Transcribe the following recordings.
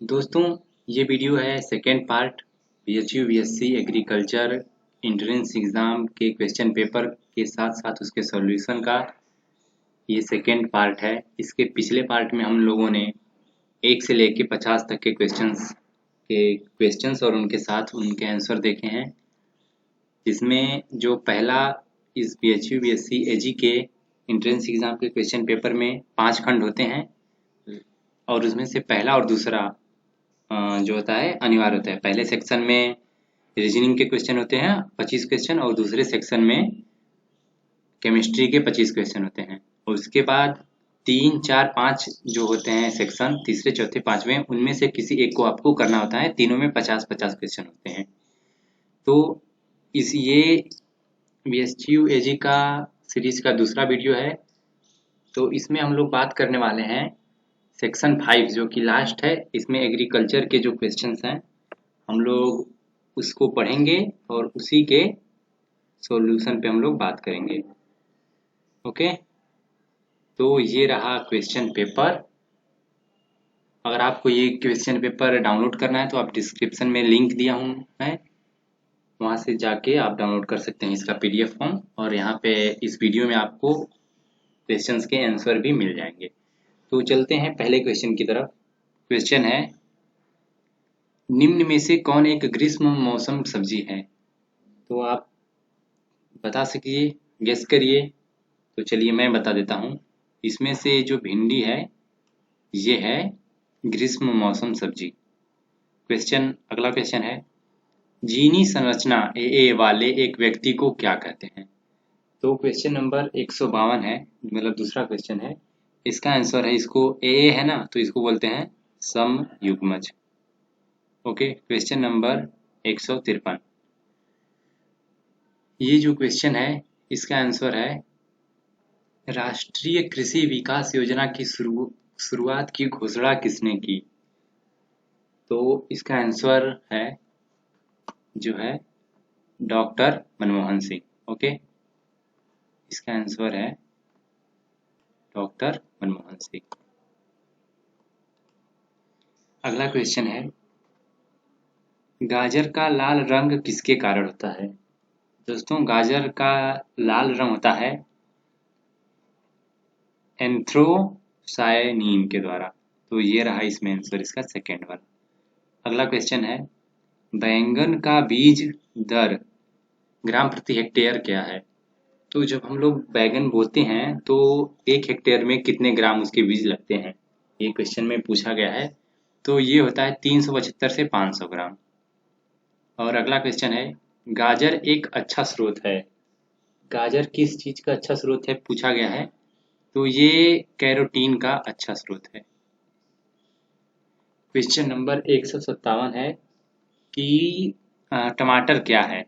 दोस्तों, ये वीडियो है second part BHU BSc agriculture entrance exam के क्वेश्चन पेपर के साथ साथ उसके सॉल्यूशन का ये सेकेंड पार्ट है। इसके पिछले पार्ट में हम लोगों ने 1 से लेके 50 तक के क्वेश्चंस और उनके साथ उनके आंसर देखे हैं। जिसमें जो पहला इस बीएचयू बीएससी एजी के एंट्रेंस एग्ज़ाम के क्वेश्चन पेपर में 5 खंड होते हैं और उसमें से पहला और दूसरा जो होता है अनिवार्य होता है। पहले सेक्शन में रीजनिंग के क्वेश्चन होते हैं 25 क्वेश्चन और दूसरे सेक्शन में केमिस्ट्री के 25 क्वेश्चन होते हैं। और उसके बाद 3, 4, 5 जो होते हैं सेक्शन तीसरे चौथे पांचवें, उनमें से किसी एक को आपको करना होता है। तीनों में 50-50 क्वेश्चन होते हैं। तो ये बीएचयू एजी का सीरीज का दूसरा वीडियो है। तो इसमें हम लोग बात करने वाले हैं सेक्शन 5 जो कि लास्ट है। इसमें एग्रीकल्चर के जो क्वेश्चंस हैं हम लोग उसको पढ़ेंगे और उसी के सॉल्यूशन पे हम लोग बात करेंगे। ओके, तो ये रहा क्वेश्चन पेपर। अगर आपको ये क्वेश्चन पेपर डाउनलोड करना है तो आप डिस्क्रिप्शन में लिंक दिया हूँ मैं, वहाँ से जाके आप डाउनलोड कर सकते हैं इसका पीडीएफ फॉर्म। और यहाँ पे इस वीडियो में आपको क्वेश्चंस के आंसर भी मिल जाएंगे। तो चलते हैं पहले क्वेश्चन की तरफ। क्वेश्चन है, निम्न में से कौन एक ग्रीष्म मौसम सब्जी है? तो आप बता सकिए, गेस करिए। तो चलिए मैं बता देता हूँ। इसमें से जो भिंडी है ये है ग्रीष्म मौसम सब्जी। अगला क्वेश्चन है, जीनी संरचना ए वाले एक व्यक्ति को क्या कहते हैं? तो क्वेश्चन नंबर 152 है, मतलब दूसरा क्वेश्चन है। इसका आंसर है, इसको ए है ना, तो इसको बोलते हैं समयुग्मज। Okay, question number 153। ये जो क्वेश्चन है इसका आंसर है, राष्ट्रीय कृषि विकास योजना की शुरुआत की घोषणा किसने की? तो इसका आंसर है जो है डॉक्टर मनमोहन सिंह। ओके, इसका आंसर है डॉक्टर मनमोहन सिंह। अगला क्वेश्चन है, गाजर का लाल रंग किसके कारण होता है? दोस्तों, गाजर का लाल रंग होता है एंथ्रोसायनिन के द्वारा। तो ये रहा इसमें आंसर, इसका सेकेंड वाला। अगला क्वेश्चन है, बैंगन का बीज दर ग्राम प्रति हेक्टेयर क्या है? तो जब हम लोग बैंगन बोते हैं तो 1 हेक्टेयर में कितने ग्राम उसके बीज लगते हैं, ये क्वेश्चन में पूछा गया है। तो ये होता है 375 से 500 ग्राम। और अगला क्वेश्चन है, गाजर एक अच्छा स्रोत है। गाजर किस चीज का अच्छा स्रोत है पूछा गया है? तो ये कैरोटीन का अच्छा स्रोत है। क्वेश्चन नंबर 157 है कि टमाटर क्या है?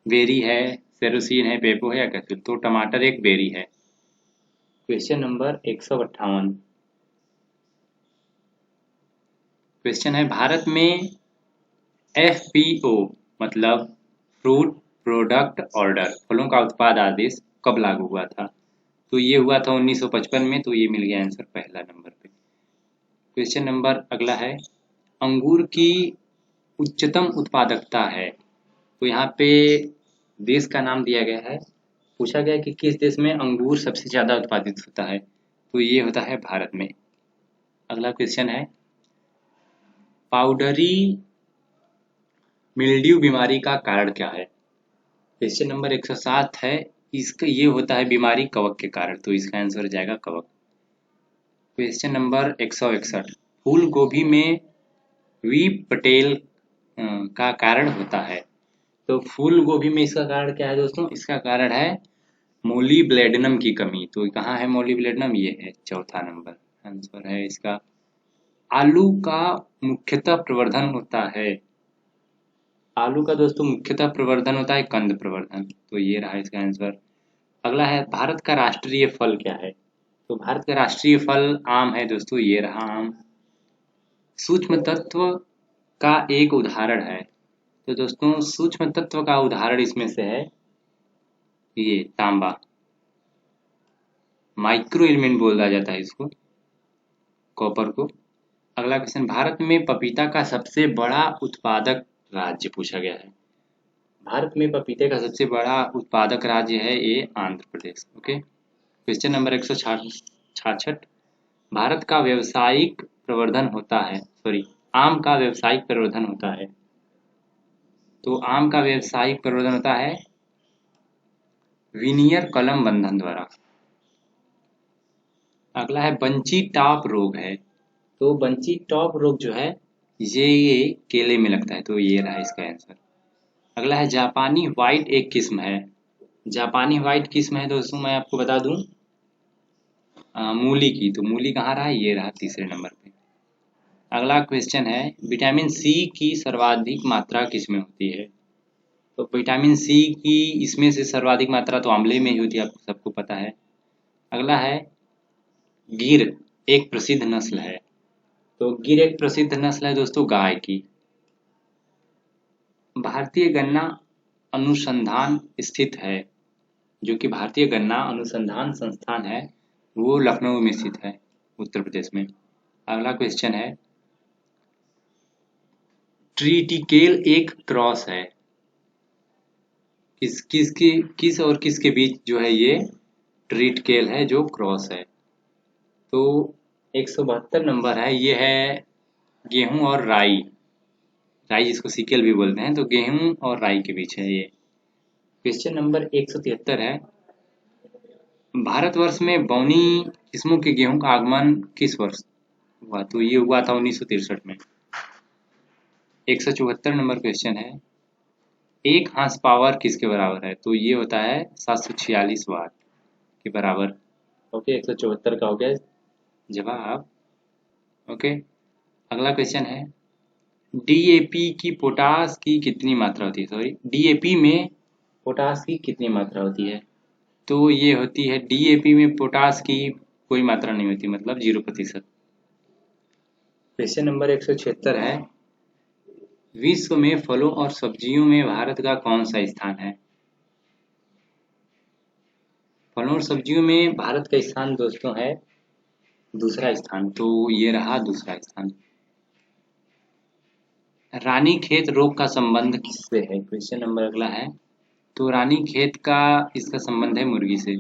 बेरी है, सेरोसीन है, पेपो है या कैप्सूल? तो टमाटर एक बेरी है। Question number 158। क्वेश्चन है, भारत में एफपीओ मतलब फ्रूट प्रोडक्ट ऑर्डर, फलों का उत्पाद आदेश कब लागू हुआ था? तो ये हुआ था 1955 में। तो ये मिल गया आंसर पहला नंबर पे। क्वेश्चन नंबर अगला है, अंगूर की उच्चतम उत्पादकता है। तो यहाँ पे देश का नाम दिया गया है। पूछा गया कि किस देश में अंगूर सबसे ज्यादा उत्पादित होता है? तो ये होता है भारत में। अगला क्वेश्चन है, पाउडरी मिल्ड्यू बीमारी का कारण क्या है? क्वेश्चन नंबर 107 है। इसका ये होता है बीमारी कवक के कारण। तो इसका आंसर हो जाएगा कवक। क्वेश्चन नंबर 161, फूल गोभी में वीप पटेल का कारण होता है। तो फूल गोभी में इसका कारण क्या है दोस्तों? इसका कारण है मोलिब्लेडनम की कमी। तो कहाँ है मोलिब्लेडनम? ये है चौथा नंबर आंसर है इसका। आलू का मुख्यतः प्रवर्धन होता है। आलू का दोस्तों मुख्यतः प्रवर्धन होता है कंद प्रवर्धन। तो ये रहा इसका आंसर। अगला है, भारत का राष्ट्रीय फल क्या है? तो भारत का राष्ट्रीय फल आम है दोस्तों। ये रहा आम। सूक्ष्म तत्व का एक उदाहरण है। तो दोस्तों, सूक्ष्म तत्व का उदाहरण इसमें से है ये तांबा। माइक्रो एलिमेंट बोला जाता है इसको, कॉपर को। अगला क्वेश्चन, भारत में पपीता का सबसे बड़ा उत्पादक राज्य पूछा गया है। भारत में पपीते का सबसे बड़ा उत्पादक राज्य है ये Andhra Pradesh. Okay, question number 166, Bharat का व्यावसायिक प्रवर्धन होता है, आम का व्यावसायिक प्रवर्धन होता है। तो आम का व्यावसायिक प्रवर्धन होता है विनियर कलम बंधन द्वारा। अगला है बंची टॉप रोग है। तो बंची टॉप रोग जो है ये केले में लगता है, तो ये रहा इसका आंसर। अगला है जापानी व्हाइट एक किस्म है। जापानी व्हाइट किस्म है दोस्तों, मैं आपको बता दूं मूली की। तो मूली कहाँ रहा, ये रहा तीसरे नंबर पे। अगला क्वेश्चन है विटामिन सी की सर्वाधिक मात्रा किसमें होती है। तो विटामिन सी की इसमें से सर्वाधिक मात्रा तो आंवले में ही होती है, आपको सबको पता है। अगला है गिर एक प्रसिद्ध नस्ल है। तो गिर एक प्रसिद्ध नस्ल है दोस्तों गाय की। भारतीय गन्ना अनुसंधान स्थित है, जो कि भारतीय गन्ना अनुसंधान संस्थान है वो लखनऊ में स्थित है, उत्तर प्रदेश में। अगला क्वेश्चन है ट्रीटिकेल एक क्रॉस है। किस और किसके बीच जो है ये ट्रीटिकेल है जो क्रॉस है। तो 172 नंबर है, ये है गेहूं और राई। राई जिसको सिकेल भी बोलते हैं, तो गेहूं और राई के बीच है ये। क्वेश्चन नंबर 173 है भारतवर्ष में बौनी किस्मों के गेहूं का आगमन किस वर्ष हुआ। तो ये हुआ था 1963 में। 174 नंबर क्वेश्चन है एक हार्स पावर किसके बराबर है। तो ये होता है 746 वाट के बराबर। ओके, 174 का हो गया जवाब। ओके, अगला क्वेश्चन है डीएपी की पोटास की कितनी मात्रा होती है। डीएपी में पोटास की कितनी मात्रा होती है। तो ये होती है डीएपी में पोटास की कोई मात्रा नहीं होती, मतलब 0%। क्वेश्चन नंबर 176 है विश्व में फलों और सब्जियों में भारत का कौन सा स्थान है। फलों और सब्जियों में भारत का स्थान दोस्तों है दूसरा स्थान। तो ये रहा दूसरा स्थान। रानीखेत रोग का संबंध किससे है। क्वेश्चन नंबर अगला है तो रानीखेत का इसका संबंध है मुर्गी से।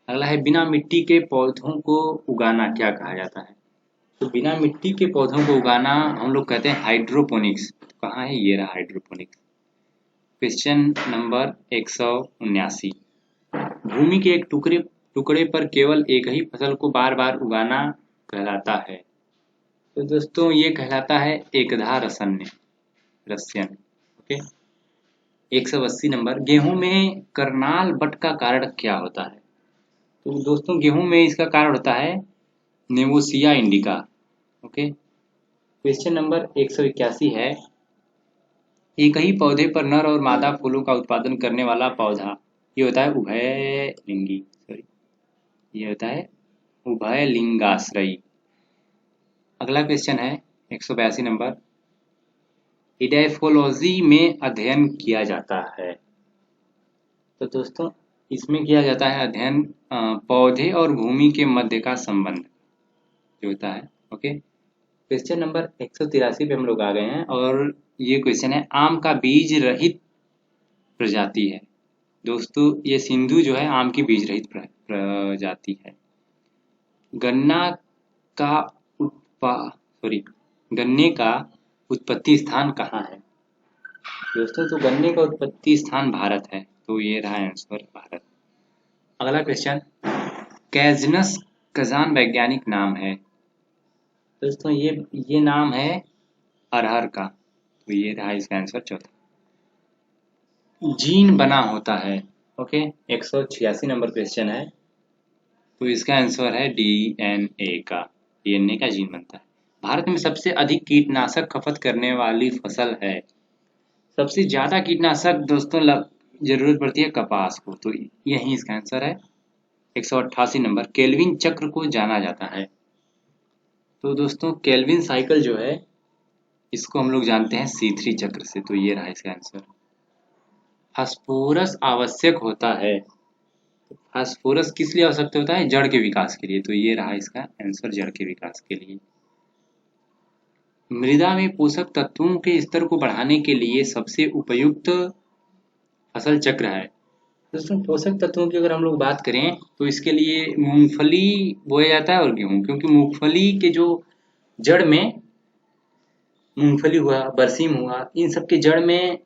अगला है बिना मिट्टी के पौधों को उगाना क्या कहा जाता है। तो बिना मिट्टी के पौधों को उगाना हम लोग कहते हैं हाइड्रोपोनिक्स। तो कहाँ है, ये रहा हाइड्रोपोनिक्स। क्वेश्चन नंबर 179, भूमि के एक टुकड़े पर केवल एक ही फसल को बार बार उगाना कहलाता है। तो दोस्तों ये कहलाता है एकधा रस्यन। ओके, 180 नंबर, गेहूं में करनाल बट का कारण क्या होता है। तो दोस्तों गेहूं में इसका कारण होता है नेवोसिया इंडिका। ओके, क्वेश्चन नंबर 181 है एक ही पौधे पर नर और मादा फूलों का उत्पादन करने वाला पौधा ये होता है उभयलिंगी। ये होता है उभयलिंगाश्रयी। अगला क्वेश्चन है 182 नंबर, इडैफोलॉजी में अध्ययन किया जाता है। तो दोस्तों इसमें किया जाता है अध्ययन पौधे और भूमि के मध्य का संबंध जो होता है। ओके, क्वेश्चन नंबर 183 पे हम लोग आ गए हैं और ये क्वेश्चन है आम का बीज रहित प्रजाति है। दोस्तों ये सिंधु जो है आम की बीज रहित प्रजाति है। गन्ना का गन्ने का उत्पत्ति स्थान कहाँ है। दोस्तों तो गन्ने का उत्पत्ति स्थान भारत है, तो ये रहा आंसर भारत। अगला क्वेश्चन, कैजनस कजान वैज्ञानिक नाम है। दोस्तों ये नाम है अरहर का, तो ये रहा इसका आंसर चौथा। जीन बना होता है। ओके, 186 नंबर क्वेश्चन है, तो इसका आंसर है डीएनए का। डीएनए का जीन बनता है। भारत में सबसे अधिक कीटनाशक खपत करने वाली फसल है। सबसे ज्यादा कीटनाशक दोस्तों जरूरत पड़ती है कपास को, तो यही इसका आंसर है। 188 नंबर, केल्विन चक्र को जाना जाता है। तो दोस्तों केल्विन साइकिल जो है इसको हम लोग जानते हैं C3 चक्र से, तो ये रहा इसका आंसर। फास्फोरस आवश्यक होता है। फास्फोरस किस लिए आवश्यक होता है, जड़ के विकास के लिए, तो ये रहा इसका आंसर जड़ के विकास के लिए। मृदा में पोषक तत्वों के स्तर को बढ़ाने के लिए सबसे उपयुक्त फसल चक्र है। दोस्तों पोषक तत्वों की अगर हम लोग बात करें तो इसके लिए मूंगफली बोया जाता है और गेहूं, क्योंकि मूंगफली के जो जड़ में मूंगफली हुआ, बरसीम हुआ, इन सब के जड़ में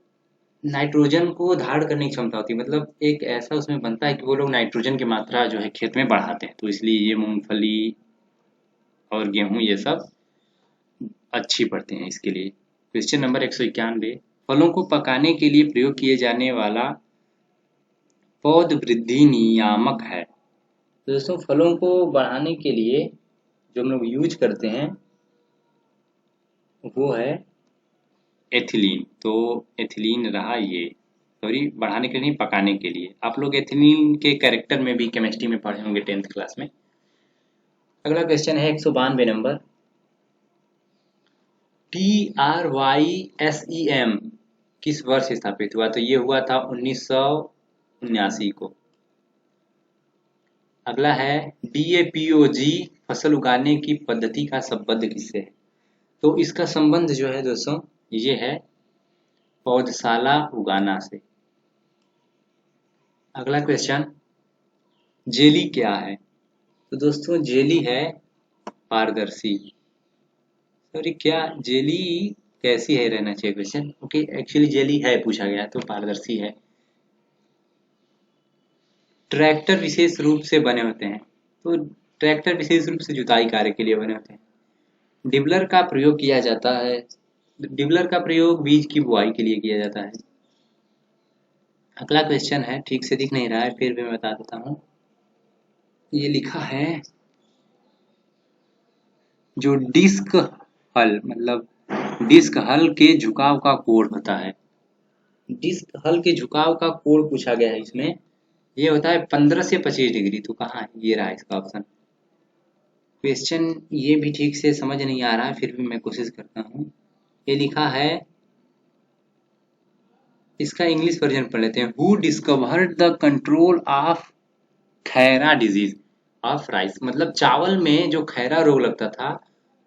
नाइट्रोजन को धारण करने की क्षमता होती है। मतलब एक ऐसा उसमें बनता है कि वो लोग नाइट्रोजन की मात्रा जो है खेत में बढ़ाते हैं, तो इसलिए ये मूंगफली और गेहूं ये सब अच्छी पड़ते हैं इसके लिए। क्वेश्चन नंबर 191, फलों को पकाने के लिए प्रयोग किए जाने वाला पौध वृद्धि नियामक है। तो दोस्तों फलों को बढ़ाने के लिए जो हम लोग यूज करते हैं वो है एथिलीन। तो एथिलीन रहा ये, सॉरी बढ़ाने के लिए नहीं, पकाने के लिए। आप लोग एथिलीन के कैरेक्टर में भी केमिस्ट्री में पढ़े होंगे 10th क्लास में। अगला क्वेश्चन है 192 नंबर, TRYSEM किस वर्ष स्थापित हुआ? तो ये हुआ था 1979 को। अगला है DAPOG फसल उगाने की पद्धति का संबंध किससे है? तो इसका संबंध जो है दोस्तों ये है पौधशाला उगाना से। अगला क्वेश्चन, जेली क्या है? तो दोस्तों जेली है पारदर्शी। सॉरी क्या जेली कैसी है रहना चाहिए क्वेश्चन, ओके एक्चुअली जेली है पूछा गया तो पारदर्शी है। ट्रैक्टर विशेष रूप से बने होते हैं, तो ट्रैक्टर विशेष रूप से जुताई कार्य के लिए बने होते हैं। डिबलर का प्रयोग किया जाता है, डिबलर का प्रयोग बीज की बुआई के लिए किया जाता है। अगला क्वेश्चन है, ठीक से दिख नहीं रहा है फिर भी मैं बता देता हूँ, ये लिखा है जो डिस्क हल, मतलब डिस्क हल के झुकाव का कोण होता है, डिस्क हल के झुकाव का कोण पूछा गया है इसमें, ये होता है 15 से 25 डिग्री। तो कहाँ है, ये रहा इसका ऑप्शन। क्वेश्चन ये भी ठीक से समझ नहीं आ रहा है फिर भी मैं कोशिश करता हूँ। ये लिखा है, इसका इंग्लिश वर्जन पढ़ लेते हैं। Who discovered the control of Khaira disease of rice, मतलब चावल में जो खैरा रोग लगता था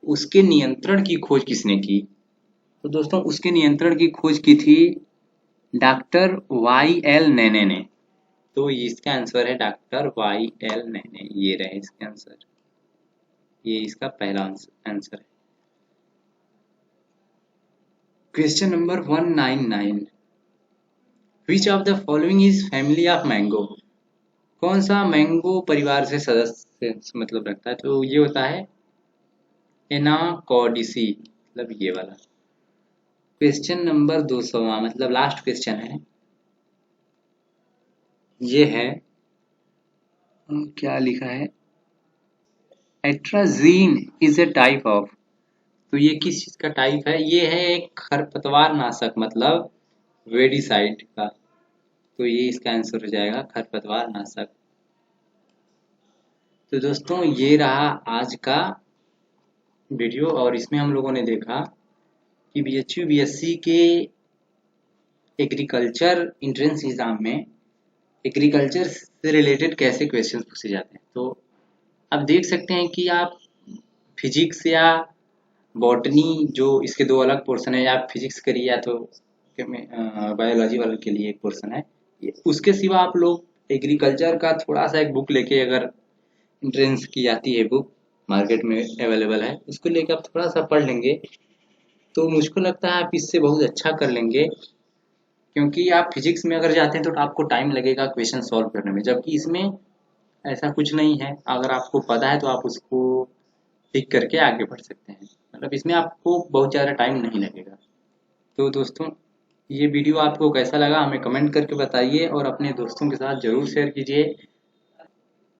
उसके नियंत्रण की खोज किसने की? तो दोस्तों उसके नियंत्रण की खोज की थी डॉक्टर YL नैने ने। तो इसका आंसर है डॉक्टर YL नैने, ये रहे इसके आंसर, ये इसका पहला आंसर है। Question number 199, which of the following is family of mango? कौन सा मैंगो परिवार से सदस्य मतलब रखता है? तो ये होता है एनाकॉर्डिसी, मतलब ये वाला। क्वेश्चन नंबर 200 मतलब लास्ट क्वेश्चन है, ये है क्या लिखा है, atrazine is a type of, तो ये किस चीज का टाइप है? ये है एक खरपतवार नाशक, मतलब वेडिसाइड का। तो ये इसका आंसर हो जाएगा खरपतवार नाशक। तो दोस्तों ये रहा आज का वीडियो, और इसमें हम लोगों ने देखा कि BHU BSc के एग्रीकल्चर एंट्रेंस एग्जाम में एग्रीकल्चर से रिलेटेड कैसे क्वेश्चन पूछे जाते हैं। तो आप देख सकते हैं कि आप फिजिक्स या बॉटनी, जो इसके दो अलग पोर्शन है, या आप फिजिक्स करिए या तो बायोलॉजी वाले के लिए एक पोर्शन है। उसके सिवा आप लोग एग्रीकल्चर का थोड़ा सा एक बुक लेके, अगर एंट्रेंस की आती है बुक मार्केट में अवेलेबल है, उसको लेके आप थोड़ा सा पढ़ लेंगे तो मुझको लगता है आप इससे बहुत अच्छा कर लेंगे। क्योंकि आप फिजिक्स में अगर जाते हैं तो आपको टाइम लगेगा क्वेश्चन सॉल्व करने में, जबकि इसमें ऐसा कुछ नहीं है। अगर आपको पता है तो आप उसको टिक करके आगे बढ़ सकते हैं, मतलब इसमें आपको बहुत ज़्यादा टाइम नहीं लगेगा। तो दोस्तों ये वीडियो आपको कैसा लगा हमें कमेंट करके बताइए, और अपने दोस्तों के साथ ज़रूर शेयर कीजिए।